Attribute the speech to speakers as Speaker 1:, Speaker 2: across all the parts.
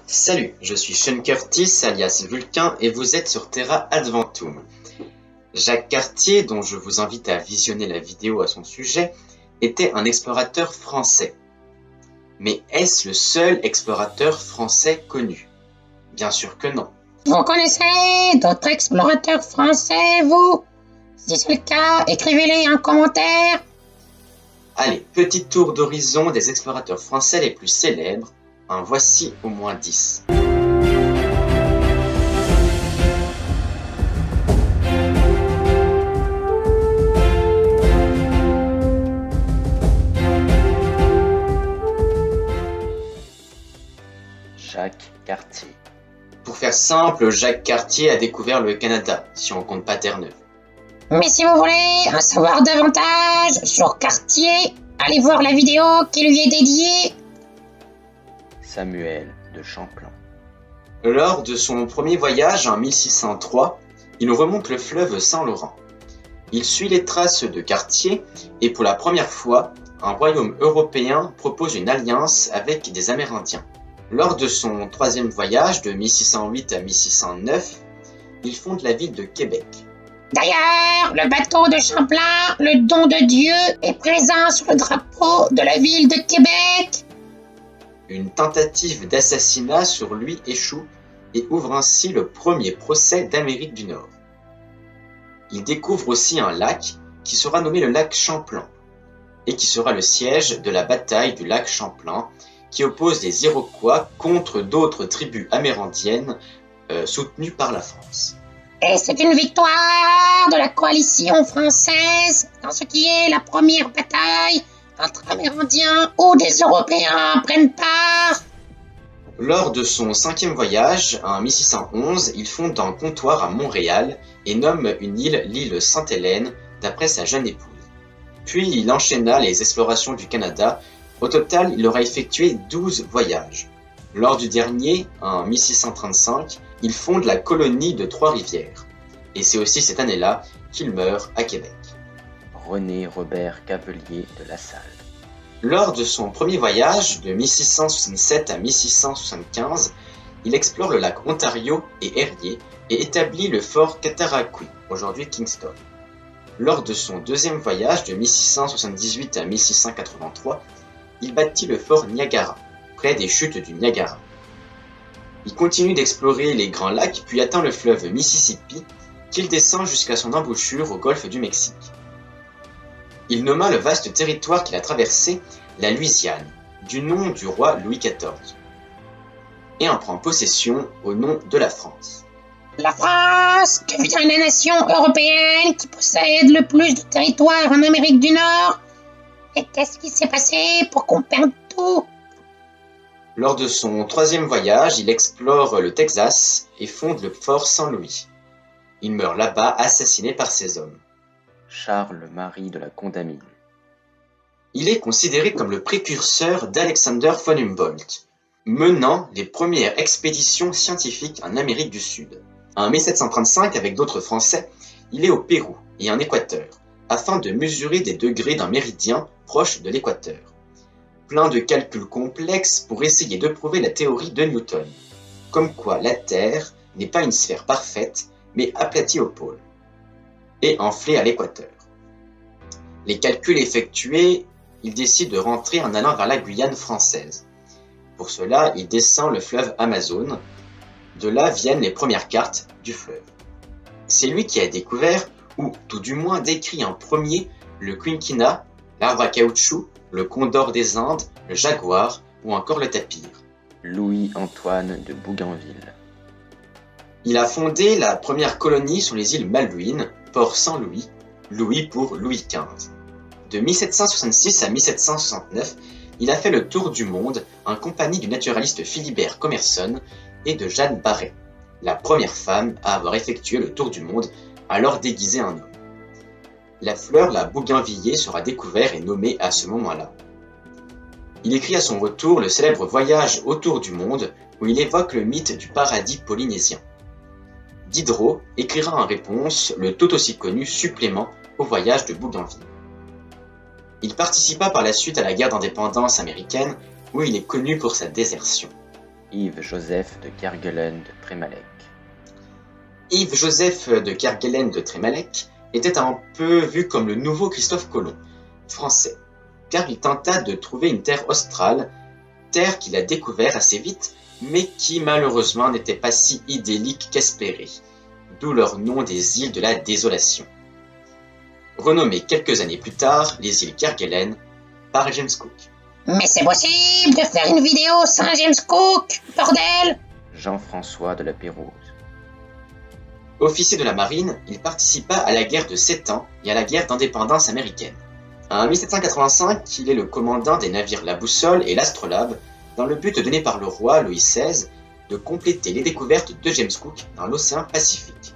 Speaker 1: Salut, je suis Sean Curtis alias Vulcain et vous êtes sur Terra Adventum. Jacques Cartier, dont je vous invite à visionner la vidéo à son sujet, était un explorateur français. Mais est-ce le seul explorateur français connu? Bien sûr que non.
Speaker 2: Vous connaissez d'autres explorateurs français, vous? Si c'est le cas, écrivez-les en commentaire.
Speaker 1: Allez, petit tour d'horizon des explorateurs français les plus célèbres. En voici au moins 10. Jacques Cartier. Pour faire simple, Jacques Cartier a découvert le Canada, si on compte pas Terre-Neuve.
Speaker 2: Mais si vous voulez en savoir davantage sur Cartier, allez voir la vidéo qui lui est dédiée.
Speaker 1: Samuel de Champlain. Lors de son premier voyage en 1603, il remonte le fleuve Saint-Laurent. Il suit les traces de Cartier et pour la première fois, un royaume européen propose une alliance avec des Amérindiens. Lors de son troisième voyage de 1608 à 1609, il fonde la ville de Québec.
Speaker 2: D'ailleurs, le bateau de Champlain, le don de Dieu, est présent sur le drapeau de la ville de Québec.
Speaker 1: Une tentative d'assassinat sur lui échoue et ouvre ainsi le premier procès d'Amérique du Nord. Il découvre aussi un lac qui sera nommé le lac Champlain et qui sera le siège de la bataille du lac Champlain qui oppose les Iroquois contre d'autres tribus amérindiennes soutenues par la France.
Speaker 2: Et c'est une victoire de la coalition française dans ce qui est la première bataille entre Amérindiens où des Européens prennent part.
Speaker 1: Lors de son cinquième voyage, en 1611, il fonde un comptoir à Montréal et nomme une île l'île Sainte-Hélène d'après sa jeune épouse. Puis il enchaîna les explorations du Canada. Au total, il aura effectué 12 voyages. Lors du dernier, en 1635, il fonde la colonie de Trois-Rivières. Et c'est aussi cette année-là qu'il meurt à Québec. René Robert Cavelier de La Salle. Lors de son premier voyage, de 1667 à 1675, il explore le lac Ontario et Erie et établit le fort Cataraqui, aujourd'hui Kingston. Lors de son deuxième voyage, de 1678 à 1683, il bâtit le fort Niagara, près des chutes du Niagara. Il continue d'explorer les grands lacs puis atteint le fleuve Mississippi, qu'il descend jusqu'à son embouchure au golfe du Mexique. Il nomma le vaste territoire qu'il a traversé la Louisiane, du nom du roi Louis XIV, et en prend possession au nom de la France.
Speaker 2: La France devient la nation européenne qui possède le plus de territoire en Amérique du Nord. Et qu'est-ce qui s'est passé pour qu'on perde tout?
Speaker 1: Lors de son troisième voyage, il explore le Texas et fonde le fort Saint-Louis. Il meurt là-bas assassiné par ses hommes. Charles-Marie de la Condamine. Il est considéré comme le précurseur d'Alexander von Humboldt, menant les premières expéditions scientifiques en Amérique du Sud. En 1735, avec d'autres Français, il est au Pérou et en Équateur, afin de mesurer des degrés d'un méridien proche de l'équateur. Plein de calculs complexes pour essayer de prouver la théorie de Newton, comme quoi la Terre n'est pas une sphère parfaite, mais aplatie au pôle, et enflée à l'équateur. Les calculs effectués, il décide de rentrer en allant vers la Guyane française. Pour cela, il descend le fleuve Amazone. De là viennent les premières cartes du fleuve. C'est lui qui a découvert, ou tout du moins décrit en premier, le quinquina, l'arbre à caoutchouc, le condor des Indes, le jaguar ou encore le tapir. Louis-Antoine de Bougainville. Il a fondé la première colonie sur les îles Malouines, Port Saint-Louis, Louis pour Louis XV. De 1766 à 1769, il a fait le tour du monde en compagnie du naturaliste Philibert Commerson et de Jeanne Barret, la première femme à avoir effectué le tour du monde, alors déguisée en homme. La fleur, la bougainvillier, sera découverte et nommée à ce moment-là. Il écrit à son retour le célèbre Voyage autour du monde, où il évoque le mythe du paradis polynésien. Diderot écrira en réponse le tout aussi connu Supplément au voyage de Bougainville. Il participa par la suite à la guerre d'indépendance américaine, où il est connu pour sa désertion.
Speaker 3: Yves-Joseph de Kerguelen de Trémalec.
Speaker 1: Yves-Joseph de Kerguelen de Trémalec était un peu vu comme le nouveau Christophe Colomb, français, car il tenta de trouver une terre australe, terre qu'il a découvert assez vite, mais qui malheureusement n'était pas si idyllique qu'espéré, d'où leur nom des îles de la désolation. Renommées quelques années plus tard les îles Kerguelen par James Cook.
Speaker 2: Mais c'est possible de faire une vidéo sans James Cook, bordel!
Speaker 3: Jean-François de la Pérouse.
Speaker 1: Officier de la marine, il participa à la guerre de 7 ans et à la guerre d'indépendance américaine. En 1785, il est le commandant des navires La Boussole et l'Astrolabe, dans le but donné par le roi Louis XVI de compléter les découvertes de James Cook dans l'océan Pacifique.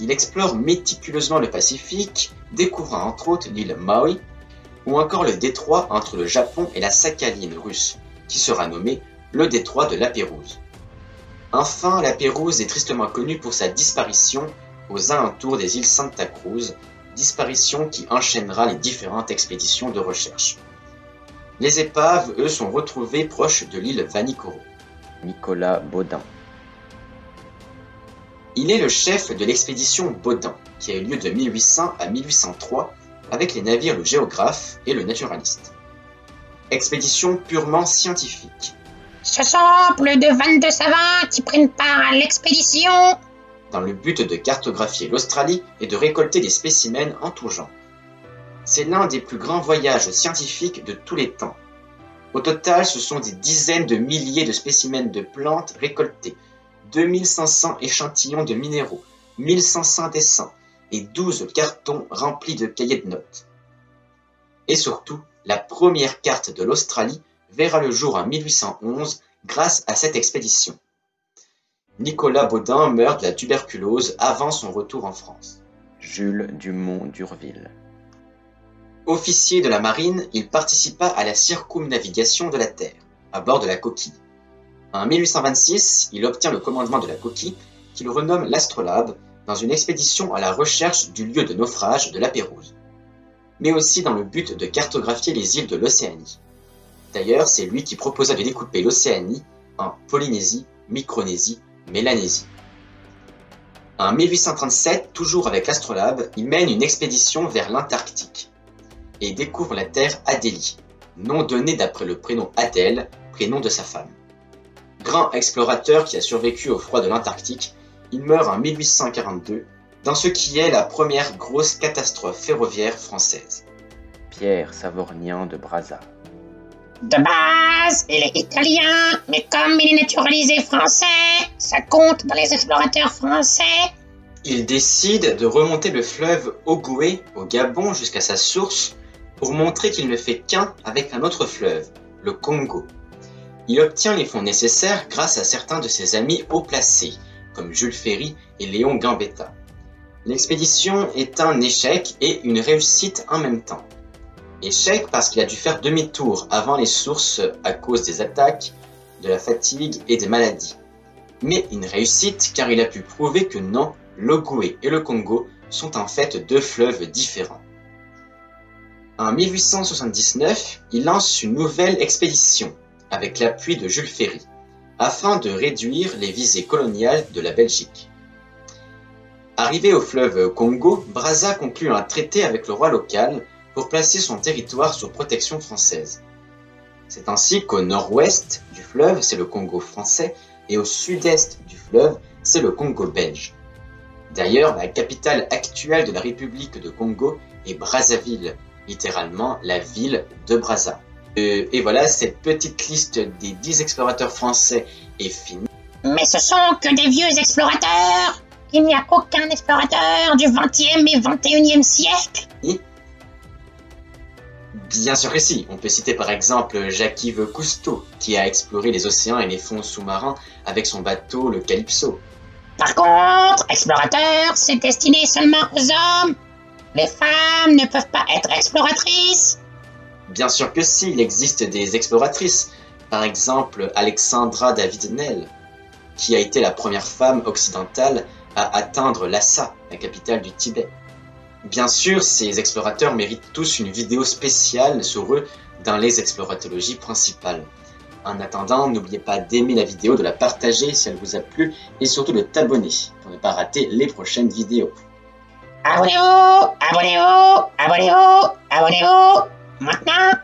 Speaker 1: Il explore méticuleusement le Pacifique, découvrant entre autres l'île Maui, ou encore le détroit entre le Japon et la Sakhaline russe, qui sera nommé le détroit de la Pérouse. Enfin, la Pérouse est tristement connue pour sa disparition aux alentours des îles Santa Cruz, disparition qui enchaînera les différentes expéditions de recherche. Les épaves, eux, sont retrouvées proches de l'île Vanikoro.
Speaker 3: Nicolas Baudin.
Speaker 1: Il est le chef de l'expédition Baudin, qui a eu lieu de 1800 à 1803 avec les navires le Géographe et le Naturaliste. Expédition purement scientifique.
Speaker 2: Ce sont plus de 22 savants qui prennent part à l'expédition.
Speaker 1: Dans le but de cartographier l'Australie et de récolter des spécimens en tout genre. C'est l'un des plus grands voyages scientifiques de tous les temps. Au total, ce sont des dizaines de milliers de spécimens de plantes récoltés, 2500 échantillons de minéraux, 1500 dessins et 12 cartons remplis de cahiers de notes. Et surtout, la première carte de l'Australie verra le jour en 1811 grâce à cette expédition. Nicolas Baudin meurt de la tuberculose avant son retour en France.
Speaker 3: Jules Dumont d'Urville.
Speaker 1: Officier de la marine, il participa à la circumnavigation de la Terre, à bord de la Coquille. En 1826, il obtient le commandement de la Coquille, qu'il renomme l'Astrolabe, dans une expédition à la recherche du lieu de naufrage de la Pérouse, mais aussi dans le but de cartographier les îles de l'Océanie. D'ailleurs, c'est lui qui proposa de découper l'Océanie en Polynésie, Micronésie, Mélanésie. En 1837, toujours avec l'Astrolabe, il mène une expédition vers l'Antarctique et découvre la terre Adélie, nom donné d'après le prénom Adèle, prénom de sa femme. Grand explorateur qui a survécu au froid de l'Antarctique, il meurt en 1842 dans ce qui est la première grosse catastrophe ferroviaire française.
Speaker 3: Pierre Savorgnan de Brazza.
Speaker 2: De base, il est italien, mais comme il est naturalisé français, ça compte dans les explorateurs français.
Speaker 1: Il décide de remonter le fleuve Ogooué au Gabon jusqu'à sa source pour montrer qu'il ne fait qu'un avec un autre fleuve, le Congo. Il obtient les fonds nécessaires grâce à certains de ses amis haut placés, comme Jules Ferry et Léon Gambetta. L'expédition est un échec et une réussite en même temps. Échec parce qu'il a dû faire demi-tour avant les sources à cause des attaques, de la fatigue et des maladies. Mais une réussite car il a pu prouver que non, l'Ogooué et le Congo sont en fait deux fleuves différents. En 1879, il lance une nouvelle expédition avec l'appui de Jules Ferry, afin de réduire les visées coloniales de la Belgique. Arrivé au fleuve Congo, Brazza conclut un traité avec le roi local pour placer son territoire sous protection française. C'est ainsi qu'au nord-ouest du fleuve, c'est le Congo français, et au sud-est du fleuve, c'est le Congo belge. D'ailleurs, la capitale actuelle de la République de Congo est Brazzaville, littéralement la ville de Brazza. Et voilà, cette petite liste des 10 explorateurs français est finie.
Speaker 2: Mais ce sont que des vieux explorateurs. Il n'y a aucun explorateur du 20e et 21e siècle.
Speaker 1: Bien sûr que si. On peut citer par exemple Jacques-Yves Cousteau, qui a exploré les océans et les fonds sous-marins avec son bateau le Calypso.
Speaker 2: Par contre, explorateur, c'est destiné seulement aux hommes. Les femmes ne peuvent pas être exploratrices.
Speaker 1: Bien sûr que si, il existe des exploratrices. Par exemple, Alexandra David-Nel, qui a été la première femme occidentale à atteindre Lhasa, la capitale du Tibet. Bien sûr, ces explorateurs méritent tous une vidéo spéciale sur eux dans les exploratologies principales. En attendant, n'oubliez pas d'aimer la vidéo, de la partager si elle vous a plu et surtout de t'abonner pour ne pas rater les prochaines vidéos.
Speaker 2: Abonnez-vous, abonnez-vous, abonnez-vous, abonnez-vous, maintenant.